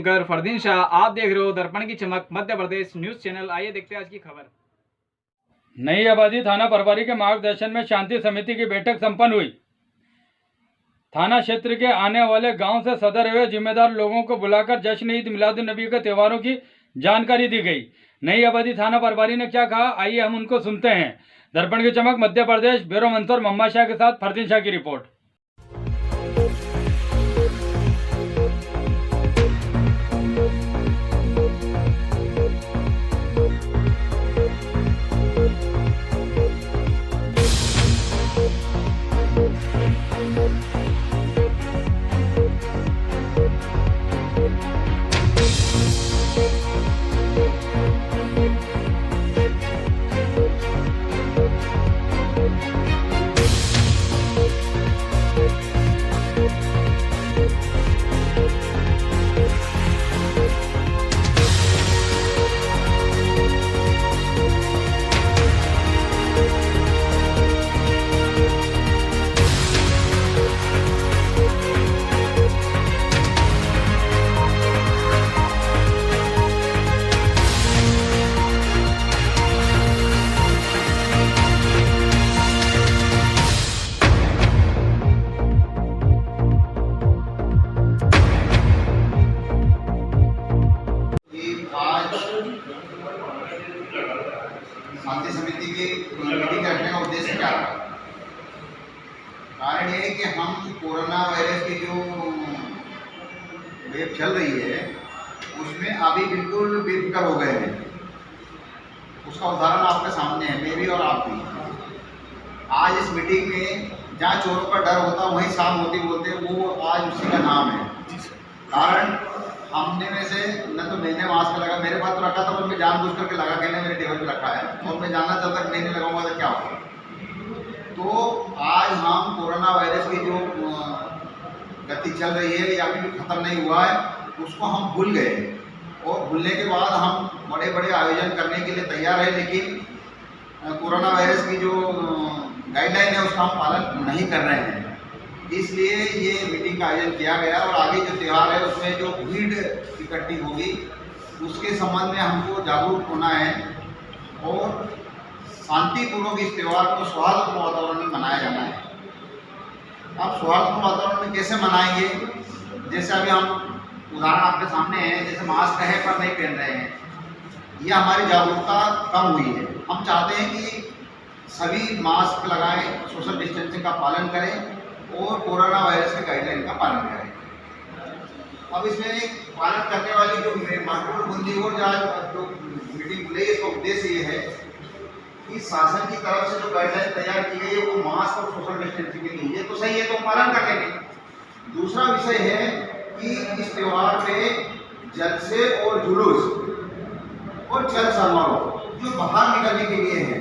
Anchor Fardeen Shah, आप देख रहे हो दर्पण की चमक मध्य प्रदेश न्यूज चैनल। आइए देखते हैं आज की खबर। नई आबादी थाना प्रभारी के मार्गदर्शन में शांति समिति की बैठक संपन्न हुई। थाना क्षेत्र के आने वाले गांव से सदर एवं जिम्मेदार लोगों को बुलाकर जश्न ईद मिलादुन नबी के त्योहारों की जानकारी दी गई। नई आबादी थाना प्रभारी ने क्या कहा, आइए हम उनको सुनते हैं। दर्पण की चमक मध्य प्रदेश, ब्यूरो मंसूर मोहम्मद शाह के साथ फरदीन शाह की रिपोर्ट। शांति समिति की मीटिंग रखने का उद्देश्य क्या है? कारण ये है कि हम कोरोना वायरस की जो वेव चल रही है उसमें अभी बिल्कुल बेफिक्र हो गए हैं। उसका उदाहरण आपके सामने है, मैं भी और आप भी। आज इस मीटिंग में जहाँ चोरों का डर होता वहीं सांप होती बोलते, वो आज उसी का नाम है। कारण हमने में से न तो मैंने मास्क लगा, मेरे पास तो रखा था, पर मैं जानबूझ करके लगा के मेरे टेबल पे रखा है और मैं जानना चाहता कि नहीं लगाऊंगा तो क्या होगा। तो आज हम कोरोना वायरस की जो गति चल रही है या फिर खत्म नहीं हुआ है उसको हम भूल गए, और भूलने के बाद हम बड़े बड़े आयोजन करने के लिए तैयार है, लेकिन कोरोना वायरस की जो गाइडलाइन है उसका हम पालन नहीं कर रहे हैं। इसलिए ये मीटिंग का आयोजन किया गया और आगे जो त्यौहार है उसमें जो भीड़ इकट्ठी होगी उसके संबंध में हमको जागरूक होना है और शांतिपूर्वक इस त्यौहार को सौहार्दपूर्ण वातावरण में मनाया जाना है। अब सौहार्दपूर्ण वातावरण में कैसे मनाएंगे? जैसे अभी हम उदाहरण आपके सामने है, जैसे मास्क है पर नहीं पहन रहे हैं, यह हमारी जागरूकता कम हुई है। हम चाहते हैं कि सभी मास्क लगाएं, सोशल डिस्टेंसिंग का पालन करें और कोरोना वायरस के गाइडलाइन का पालन करें। अब इसमें पालन करने वाली जो महत्वपूर्ण बुंदी और जो मीटिंग बुलाई, इसका उद्देश्य ये है कि शासन की तरफ से जो गाइडलाइन तैयार की गई है वो मास्क और सोशल डिस्टेंसिंग के लिए, ये तो सही है, तो पालन कर लेंगे। दूसरा विषय है कि इस त्यौहार में जलसे और जुलूस और चल समारोह जो बाहर निकलने के लिए है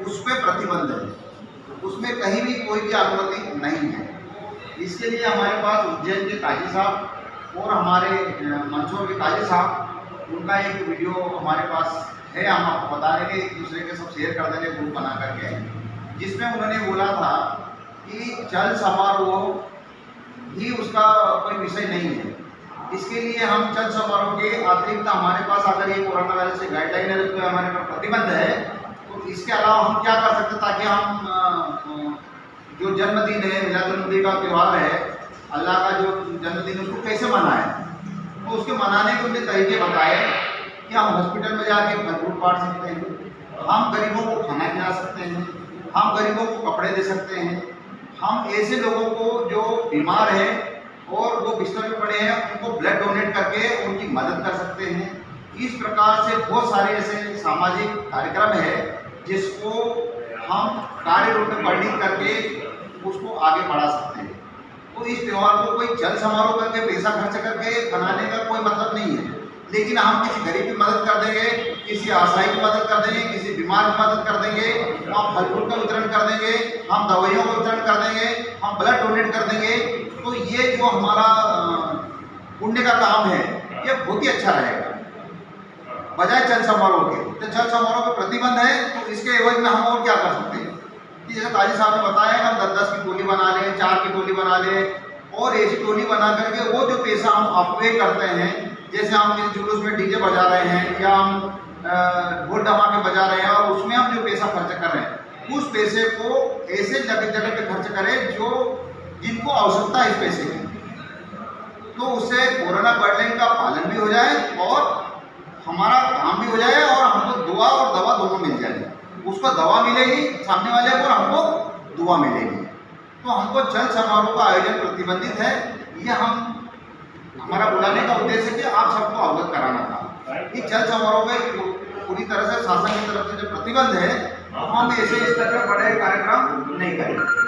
उस पर प्रतिबंध है, उसमें कहीं भी कोई भी अनुमति नहीं है। इसके लिए हमारे पास उज्जैन के काजी साहब और हमारे मंसूर के काजी साहब, उनका एक वीडियो हमारे पास है, हम आपको बता देंगे, एक दूसरे के सब शेयर कर देंगे ग्रुप बना करके, जिसमें उन्होंने बोला था कि चल समारोह ही उसका कोई विषय नहीं है। इसके लिए हम चल समारोह के अतिरिक्त हमारे पास अगर ये कोरोना वायरस से गाइडलाइन है, उस पर हमारे पर प्रतिबंध है, तो इसके अलावा हम क्या कर सकते ताकि हम जो जन्मदिन है, मिलादुन नबी का त्यौहार है, अल्लाह का जो जन्मदिन उसको कैसे मनाएं। तो उसके मनाने के उनके तरीके बताए कि हम हॉस्पिटल में जाके फल बांट सकते हैं, हम गरीबों को खाना खिला सकते हैं, हम गरीबों को कपड़े दे सकते हैं, हम ऐसे लोगों को जो बीमार हैं और वो बिस्तर में पड़े हैं उनको ब्लड डोनेट करके उनकी मदद कर सकते हैं। इस प्रकार से बहुत सारे ऐसे सामाजिक कार्यक्रम है जिसको हम कार्य रूप में वर्णित करके उसको आगे बढ़ा सकते हैं। तो इस त्यौहार को कोई जल समारोह करके पैसा खर्च करके बनाने का कोई मतलब नहीं है, लेकिन हम किसी गरीब की मदद कर देंगे, किसी असहाय की मदद कर देंगे, किसी बीमार की मदद कर देंगे, हम फल फ्रूट का वितरण कर देंगे, हम दवाइयों का वितरण कर देंगे, हम ब्लड डोनेट कर देंगे। तो ये जो हमारा पुण्य का काम है ये बहुत ही अच्छा रहेगा बजाय चल समारोह के। तो चल समारोह पर प्रतिबंध है, तो इसके एवज में हम और क्या कर सकते हैं कि जैसे काजी साहब ने बताया, हम 10-10 की टोली बना लें, 4 की टोली बना लें और ऐसी टोली बना करके वो जो पैसा हम अपव्यय करते हैं जैसे हम इस जुलूस में डीजे बजा रहे हैं या हम ढोल धमाके बजा रहे हैं और उसमें हम जो पैसा खर्च कर रहे हैं उस पैसे को ऐसे जगह पे खर्च करें जो जिनको आवश्यकता है इस पैसे की, तो उससे कोरोना गाइडलाइन का पालन भी हो जाए और हमारा काम भी हो जाए और हमको दुआ और दवा दोनों मिल जाए। उसको दवा मिलेगी सामने वाले को और हमको दुआ मिलेगी। तो हमको चल समारोह का आयोजन प्रतिबंधित है। ये हमारा बुलाने का उद्देश्य है कि आप सबको अवगत कराना था कि चल समारोह में पूरी तरह से शासन की तरफ से जो प्रतिबंध है हम ऐसे स्तर पर बड़े कार्यक्रम नहीं करेंगे।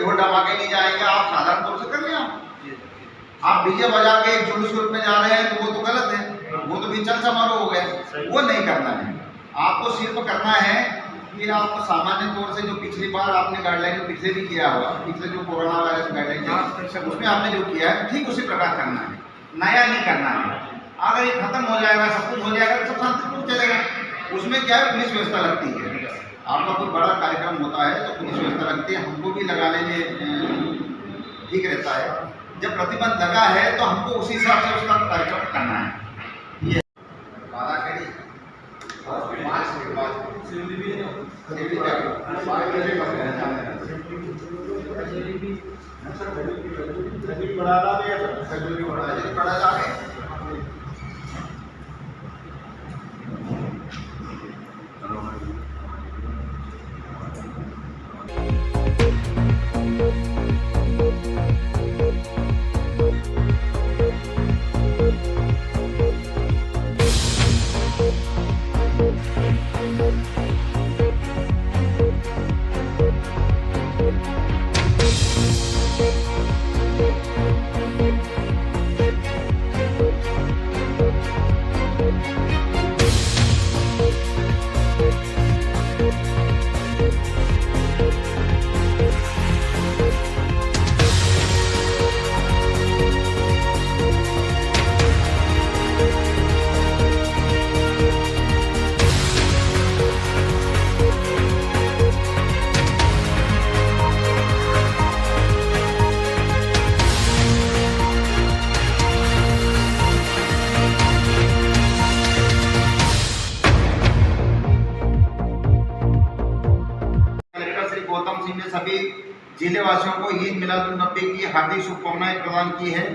ढोल धमाके नहीं जाएंगे, आप साधारण तौर से कर लिया। आप डीजे बजा के एक जुलूस में जा रहे हैं तो वो तो गलत है, वो तो भी चल समारोह हो गया, वो नहीं करना है। आपको सिर्फ करना है कि आपको सामान्य तौर से जो पिछली बार आपने गाइडलाइन पिछले भी किया हुआ, पिछले जो कोरोना वायरस गाइडलाइन उसमें आपने जो किया है ठीक उसी प्रकार करना है, नया नहीं करना है। अगर ये खत्म हो जाएगा, सब कुछ हो जाएगा, सब शांतिपूर्ण चलेगा। उसमें क्या है, पुलिस व्यवस्था लगती है। आपका कोई बड़ा कार्यक्रम होता है तो पुलिस व्यवस्था लगती है, हमको भी लगाने में ठीक रहता है। जब प्रतिबंध लगा है तो हमको उसी हिसाब से उसका कार्यक्रम करना है। ये गौतम सिंह ने सभी जिले वासियों को ईद मिलादुन्नबी की हार्दिक शुभकामनाएं प्रदान की है।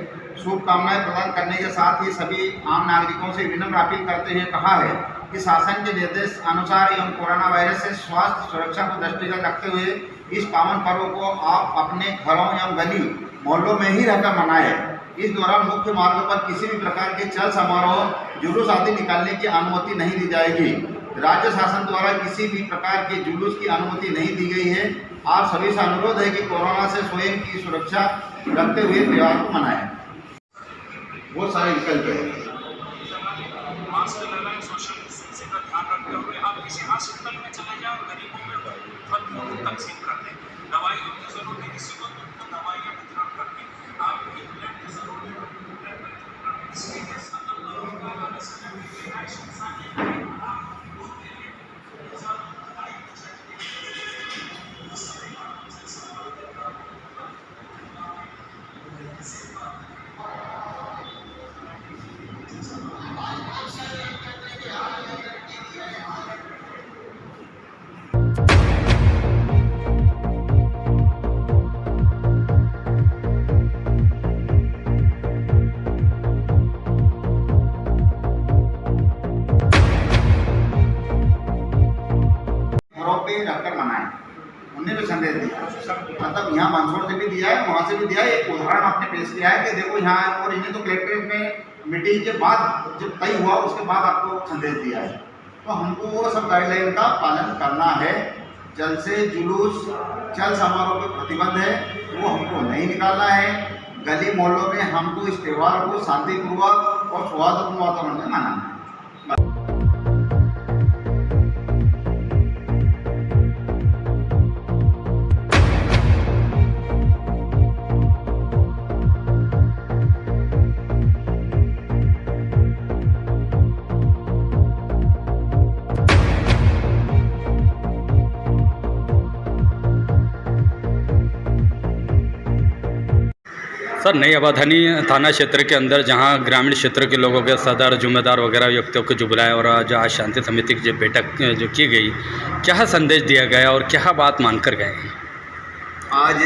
शुभकामनाएं प्रदान करने के साथ ही सभी आम नागरिकों से विनम्र अपील करते हुए कहा है कि शासन के निर्देश अनुसार एवं कोरोना वायरस से स्वास्थ्य सुरक्षा को दृष्टिगत रखते हुए इस पावन पर्व को आप अपने घरों एवं गली मोहल्लों में ही रहकर मनाएं। इस दौरान मुख्य मार्गों पर किसी भी प्रकार के चल समारोह, जुलूस आदि निकालने की अनुमति नहीं दी जाएगी। राज्य शासन द्वारा किसी भी प्रकार के जुलूस की अनुमति नहीं दी गई है। आप सभी से अनुरोध है कि कोरोना से स्वयं की सुरक्षा रखते हुए त्योहार को मनाएं। बहुत सारे विकल्प है। मास्क लगाएं, सोशल डिस्टेंसिंग का ध्यान रखते हुए आप किसी हॉस्पिटल में चले जाओ, गरीबों में फल फूल तकसीम कर दें। दवाइयों की जरूरत है किसी को तो उनको दवाइयाँ वितरण करके आपकी ब्लड की जरूरत है। घरों पे रखकर मनाएं, उनने भी संदेश दिया। मतलब यहाँ मंदसौर से भी दिया है, वहाँ से भी दिया है। एक उदाहरण आपने पेश किया है कि देखो यहाँ, और इन्हें तो कलेक्ट्रेट में मीटिंग के बाद जब तय हुआ उसके बाद आपको संदेश दिया है। तो हमको वो सब गाइडलाइन का पालन करना है। जल से जुलूस, चल समारोह पे प्रतिबंध है, वो हमको नहीं निकालना है। गली मोहल्लों में हमको इस त्यौहार को शांतिपूर्वक और सौहार्दपूर्ण वातावरण में मनाना है। सर, नई आबादी थाना क्षेत्र के अंदर जहां ग्रामीण क्षेत्र के लोगों के सदर जुम्मेदार वगैरह व्यक्तियों को जो बुलाया और जो आज शांति समिति की जो बैठक जो की गई, क्या संदेश दिया गया और क्या बात मानकर गए? आज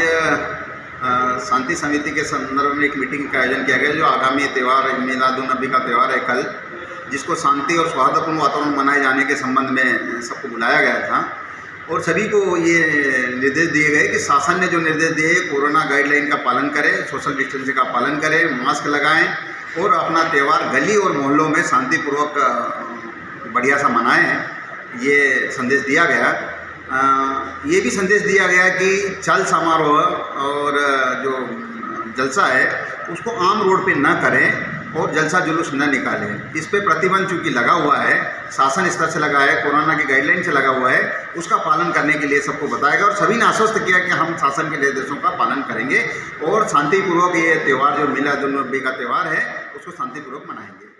शांति समिति के संदर्भ में एक मीटिंग का आयोजन किया गया जो आगामी त्यौहार मिलादुन्नबी का त्यौहार है कल, जिसको शांति और सौहार्दपूर्ण वातावरण मनाए जाने के संबंध में सबको बुलाया गया था। और सभी को ये निर्देश दिए गए कि शासन ने जो निर्देश दिए, कोरोना गाइडलाइन का पालन करें, सोशल डिस्टेंसिंग का पालन करें, मास्क लगाएं और अपना त्यौहार गली और मोहल्लों में शांतिपूर्वक बढ़िया सा मनाएं। ये संदेश दिया गया। ये भी संदेश दिया गया कि चल समारोह और जो जलसा है उसको आम रोड पे न करें और जलसा जुलूस न निकालें। इस पे प्रतिबंध चूँकि लगा हुआ है, शासन स्तर से लगा है, कोरोना की गाइडलाइन से लगा हुआ है, उसका पालन करने के लिए सबको बताएगा। और सभी ने आश्वस्त किया कि हम शासन के निर्देशों का पालन करेंगे और शांतिपूर्वक ये त्यौहार जो मिलादुन्नबी का त्यौहार है उसको शांतिपूर्वक मनाएंगे।